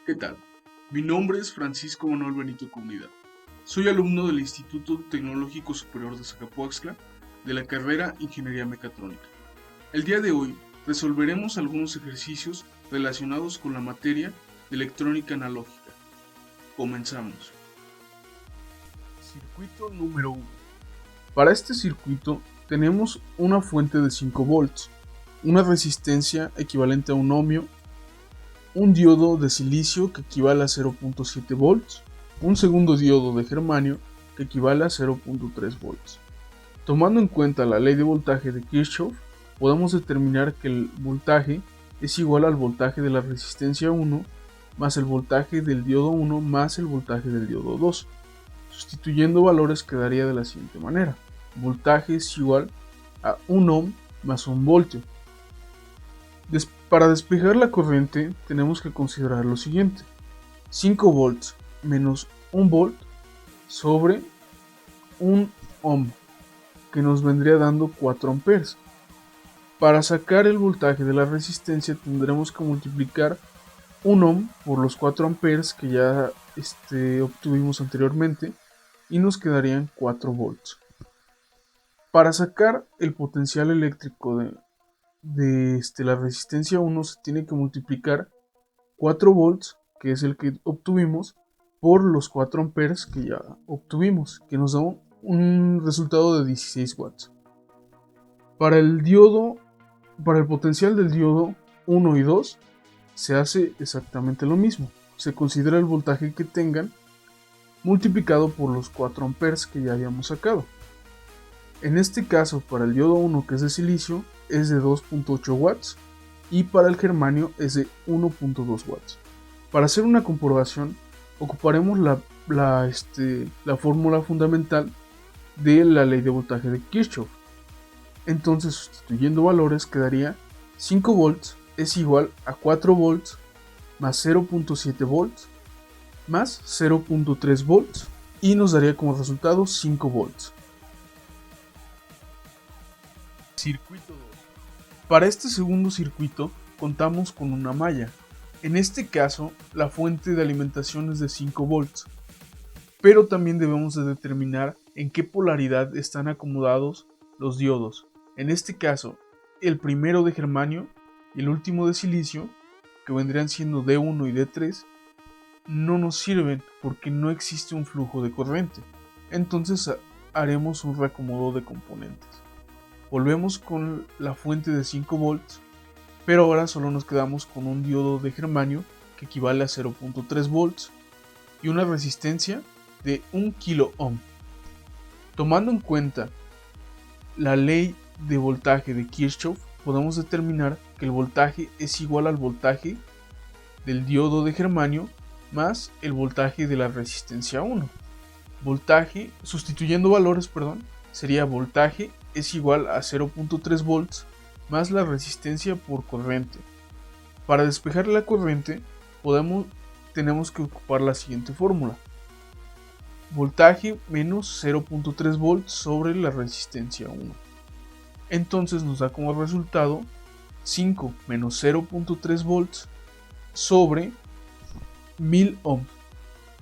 ¿Qué tal? Mi nombre es Francisco Manuel Benito Comunidad. Soy alumno del Instituto Tecnológico Superior de Zacapuaxtla de la carrera Ingeniería Mecatrónica. El día de hoy resolveremos algunos ejercicios relacionados con la materia de electrónica analógica. Comenzamos. Circuito número 1. Para este circuito tenemos una fuente de 5 volts, una resistencia equivalente a un ohmio, un diodo de silicio que equivale a 0.7 volts, un segundo diodo de germanio que equivale a 0.3 volts. Tomando en cuenta la ley de voltaje de Kirchhoff, podemos determinar que el voltaje es igual al voltaje de la resistencia 1 más el voltaje del diodo 1 más el voltaje del diodo 2. Sustituyendo valores quedaría de la siguiente manera. Voltaje es igual a 1 ohm más 1 voltio. Para despejar la corriente tenemos que considerar lo siguiente. 5 volts menos 1 volt sobre 1 ohm, que nos vendría dando 4 amperes. Para sacar el voltaje de la resistencia tendremos que multiplicar 1 ohm por los 4 amperes que ya obtuvimos anteriormente y nos quedarían 4 volts. Para sacar el potencial eléctrico de la resistencia 1 se tiene que multiplicar 4 volts, que es el que obtuvimos, por los 4 amperes que ya obtuvimos, que nos da un resultado de 16 watts. Para el potencial del diodo 1 y 2 se hace exactamente lo mismo. Se considera el voltaje que tengan multiplicado por los 4 amperes que ya habíamos sacado. En este caso, para el diodo 1, que es de silicio, es de 2.8 watts y para el germanio es de 1.2 watts. Para hacer una comprobación, ocuparemos la fórmula fundamental de la ley de voltaje de Kirchhoff. Entonces, sustituyendo valores, quedaría 5 volts es igual a 4 volts más 0.7 volts más 0.3 volts y nos daría como resultado 5 volts. Circuito 2. Para este segundo circuito contamos con una malla. En este caso, la fuente de alimentación es de 5 volts, pero también debemos de determinar en qué polaridad están acomodados los diodos. En este caso, el primero de germanio y el último de silicio, que vendrían siendo D1 y D3, no nos sirven porque no existe un flujo de corriente. Entonces haremos un reacomodo de componentes. Volvemos con la fuente de 5 volts, pero ahora solo nos quedamos con un diodo de germanio que equivale a 0.3 volts y una resistencia de 1 kilo ohm. Tomando en cuenta la ley de voltaje de Kirchhoff, podemos determinar que el voltaje es igual al voltaje del diodo de germanio más el voltaje de la resistencia 1. Sustituyendo valores, sería voltaje es igual a 0.3 volts más la resistencia por corriente. Para despejar la corriente tenemos que ocupar la siguiente fórmula. Voltaje menos 0.3 volts sobre la resistencia 1. Entonces nos da como resultado 5 menos 0.3 volts sobre 1000 ohms,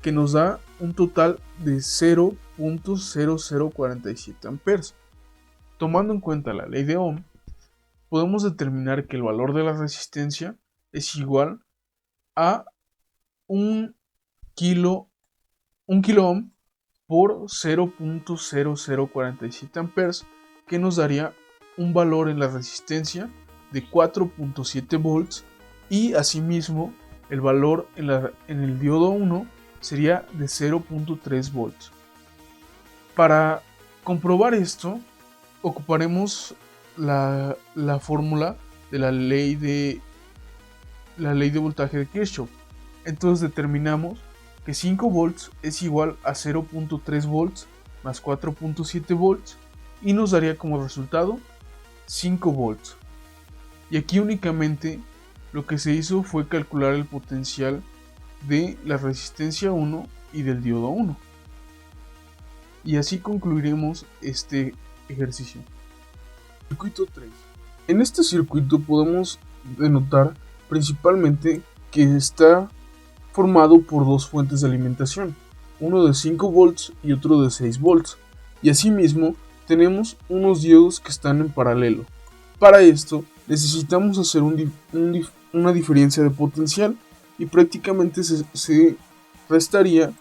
que nos da un total de 0.0047 amperes. Tomando en cuenta la ley de Ohm, podemos determinar que el valor de la resistencia es igual a 1 kilo ohm por 0.0047 amperes, que nos daría un valor en la resistencia de 4.7 volts y asimismo el valor en el diodo 1 sería de 0.3 volts. Para comprobar esto, ocuparemos la fórmula de la ley de voltaje de Kirchhoff. Entonces determinamos que 5 volts es igual a 0.3 volts más 4.7 volts y nos daría como resultado 5 volts. Y aquí únicamente lo que se hizo fue calcular el potencial de la resistencia 1 y del diodo 1. Y así concluiremos este ejercicio. Circuito 3. En este circuito podemos denotar principalmente que está formado por dos fuentes de alimentación, uno de 5 volts y otro de 6 volts, y asimismo tenemos unos diodos que están en paralelo. Para esto necesitamos hacer una diferencia de potencial y prácticamente se restarían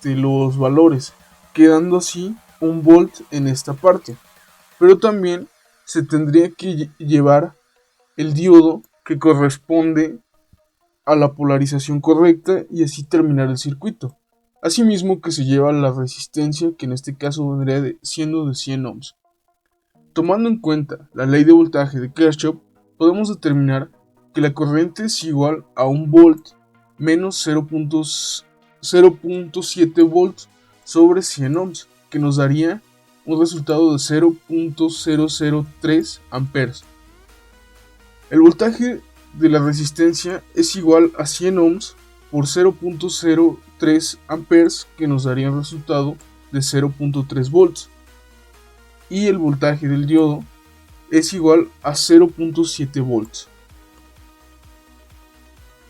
los valores, quedando así 1 volt en esta parte. Pero también se tendría que llevar el diodo que corresponde a la polarización correcta y así terminar el circuito. Asimismo que se lleva la resistencia, que en este caso vendría siendo de 100 ohms. Tomando en cuenta la ley de voltaje de Kirchhoff, podemos determinar que la corriente es igual a 1 volt menos 0.7 volts sobre 100 ohms, que nos daría un resultado de 0.003 amperes. El voltaje de la resistencia es igual a 100 ohms por 0.03 amperes, que nos daría un resultado de 0.3 volts. Y el voltaje del diodo es igual a 0.7 volts.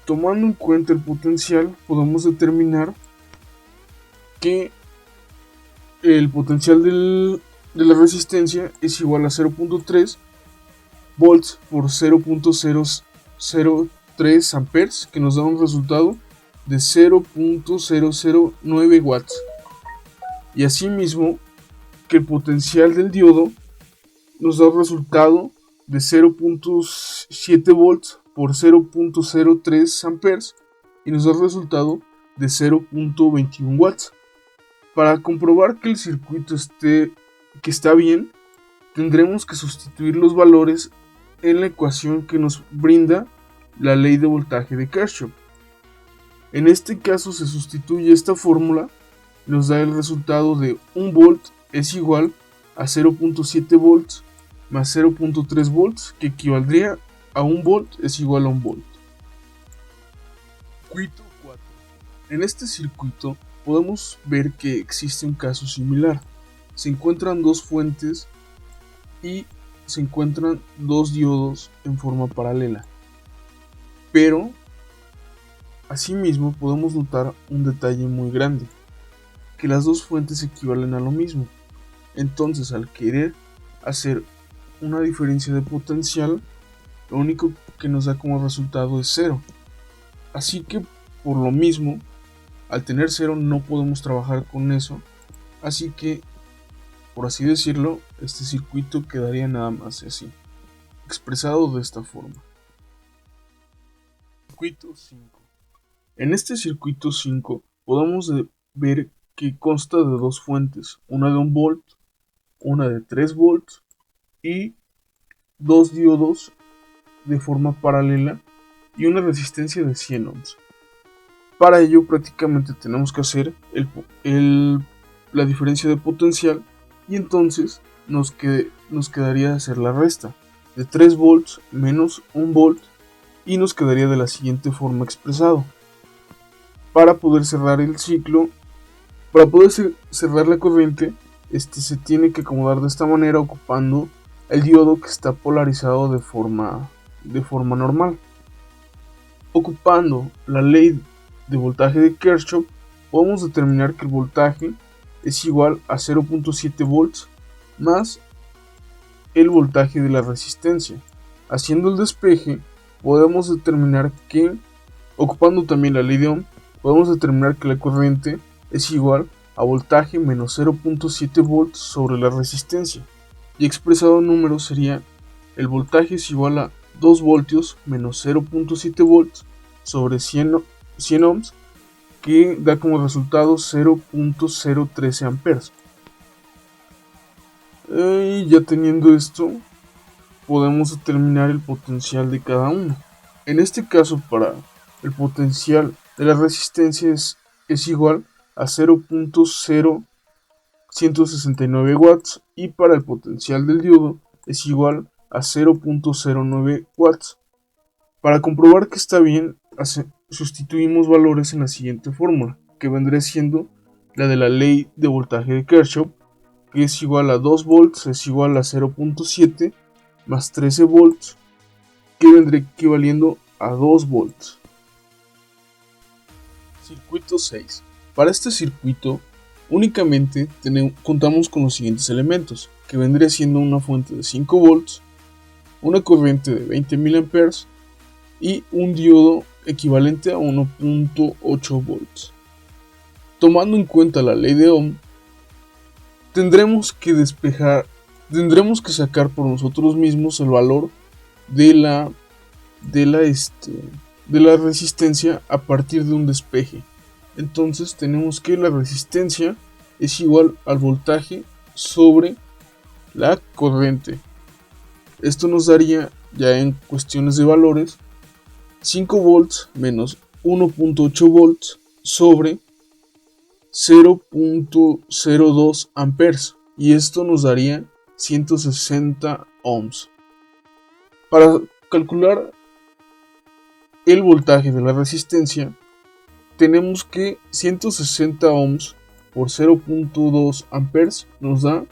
Tomando en cuenta el potencial, podemos determinar que el potencial de la resistencia es igual a 0.3 volts por 0.003 amperes, que nos da un resultado de 0.009 watts. Y asimismo que el potencial del diodo nos da un resultado de 0.7 volts por 0.03 amperes y nos da el resultado de 0.21 watts. Para comprobar que el circuito está bien, tendremos que sustituir los valores en la ecuación que nos brinda la ley de voltaje de Kirchhoff. En este caso se sustituye esta fórmula, nos da el resultado de 1 volt es igual a 0.7 volts más 0.3 volts, que equivaldría a 1 volt es igual a 1 volt. Circuito 4. En este circuito podemos ver que existe un caso similar. Se encuentran dos fuentes y se encuentran dos diodos en forma paralela. Pero asimismo podemos notar un detalle muy grande, que las dos fuentes equivalen a lo mismo. Entonces, al querer hacer una diferencia de potencial, lo único que nos da como resultado es 0. Así que por lo mismo, al tener 0 no podemos trabajar con eso. Así que, por así decirlo, este circuito quedaría nada más así, expresado de esta forma. Circuito 5. En este circuito 5 podemos ver que consta de dos fuentes, una de 1 volt, una de 3 volts y dos diodos de forma paralela y una resistencia de 100 ohms. Para ello prácticamente tenemos que hacer la diferencia de potencial y entonces nos quedaría hacer la resta de 3 volts menos 1 volt y nos quedaría de la siguiente forma expresado. Para poder cerrar el ciclo, para poder cerrar la corriente, se tiene que acomodar de esta manera ocupando el diodo que está polarizado de forma normal. Ocupando la ley de voltaje de Kirchhoff, podemos determinar que el voltaje es igual a 0.7 volts más el voltaje de la resistencia. Haciendo el despeje, podemos determinar que, ocupando también la ley de Ohm, podemos determinar que la corriente es igual a voltaje menos 0.7 volts sobre la resistencia, y expresado en números sería el voltaje es igual a 2 voltios menos 0.7 volts sobre 100 ohms, que da como resultado 0.013 amperes. Y ya teniendo esto, podemos determinar el potencial de cada uno. En este caso, para el potencial de la resistencia es igual a 0.0169 watts y para el potencial del diodo es igual a 0.09 watts. Para comprobar que está bien, sustituimos valores en la siguiente fórmula, que vendría siendo la de la ley de voltaje de Kirchhoff, que es igual a 2 volts es igual a 0.7 más 13 volts, que vendría equivaliendo a 2 volts. Circuito 6. Para este circuito únicamente contamos con los siguientes elementos, que vendría siendo una fuente de 5 volts, una corriente de 20 mA y un diodo equivalente a 1.8 volts. Tomando en cuenta la ley de Ohm, tendremos que sacar por nosotros mismos el valor de la resistencia a partir de un despeje. Entonces tenemos que la resistencia es igual al voltaje sobre la corriente. Esto nos daría, ya en cuestiones de valores, 5 volts menos 1.8 volts sobre 0.02 amperes, y esto nos daría 160 ohms. Para calcular el voltaje de la resistencia, tenemos que 160 ohms por 0.2 amperes nos da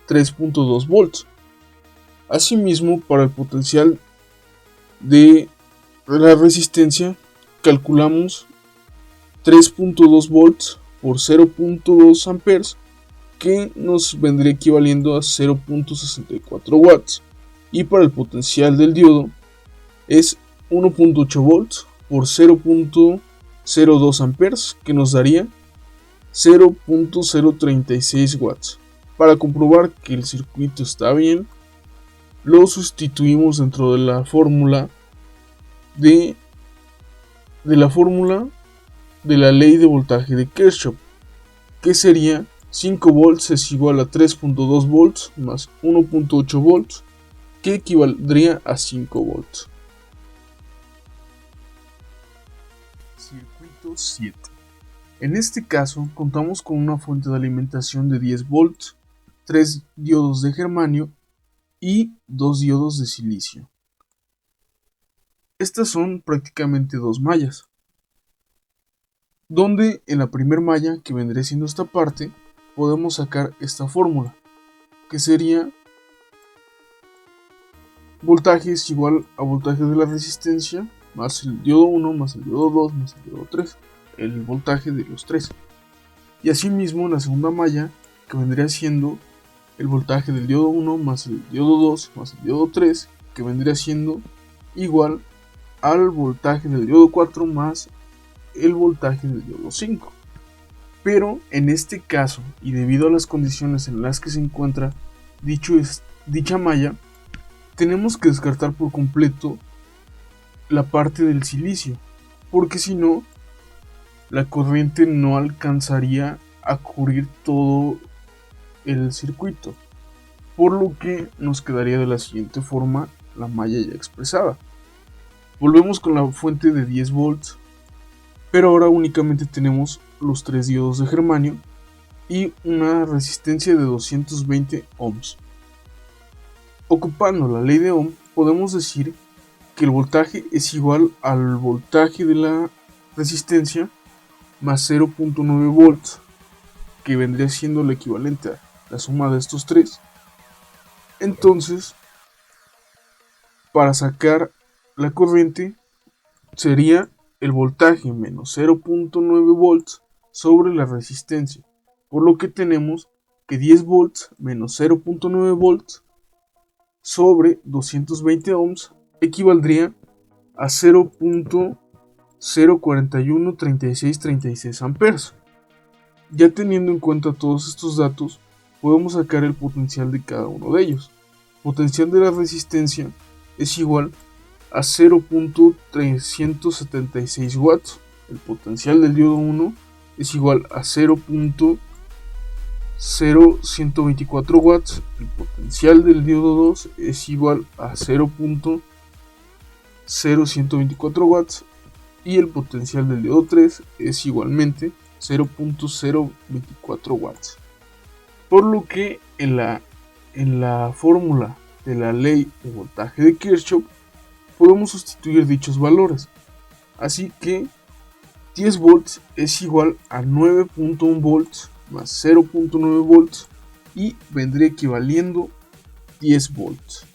3.2 volts. Asimismo, para el potencial de la resistencia, calculamos 3.2 volts por 0.2 amperes, que nos vendría equivaliendo a 0.64 watts. Y para el potencial del diodo es 1.8 volts por 0.02 amperes, que nos daría 0.036 watts. Para comprobar que el circuito está bien, lo sustituimos dentro de la fórmula de la ley de voltaje de Kirchhoff, que sería 5 volts es igual a 3.2 volts más 1.8 volts, que equivaldría a 5 volts. Circuito 7. En este caso contamos con una fuente de alimentación de 10 volts, 3 diodos de germanio y 2 diodos de silicio. Estas son prácticamente dos mallas, donde en la primera malla, que vendría siendo esta parte, podemos sacar esta fórmula, que sería voltaje es igual a voltaje de la resistencia más el diodo 1 más el diodo 2 más el diodo 3, el voltaje de los tres. Y asimismo en la segunda malla, que vendría siendo el voltaje del diodo 1 más el diodo 2 más el diodo 3, que vendría siendo igual al voltaje del diodo 4 más el voltaje del diodo 5. Pero en este caso, y debido a las condiciones en las que se encuentra dicha malla, tenemos que descartar por completo la parte del silicio, porque si no, la corriente no alcanzaría a cubrir todo el circuito, por lo que nos quedaría de la siguiente forma la malla ya expresada. Volvemos con la fuente de 10 volts, pero ahora únicamente tenemos los 3 diodos de germanio y una resistencia de 220 ohms. Ocupando la ley de Ohm, podemos decir que el voltaje es igual al voltaje de la resistencia más 0.9 volts, que vendría siendo el equivalente a la suma de estos tres. Entonces, para sacar la corriente sería el voltaje menos 0.9 volts sobre la resistencia, por lo que tenemos que 10 volts menos 0.9 volts sobre 220 ohms equivaldría a 0.0413636 amperes. Ya teniendo en cuenta todos estos datos, podemos sacar el potencial de cada uno de ellos. Potencial de la resistencia es igual a 0.376 watts. El potencial del diodo 1 es igual a 0.0124 watts. El potencial del diodo 2 es igual a 0.0124 watts. Y el potencial del diodo 3 es igualmente 0.024 watts. Por lo que en la fórmula de la ley de voltaje de Kirchhoff podemos sustituir dichos valores. Así que 10 volts es igual a 9.1 volts más 0.9 volts y vendría equivaliendo 10 volts.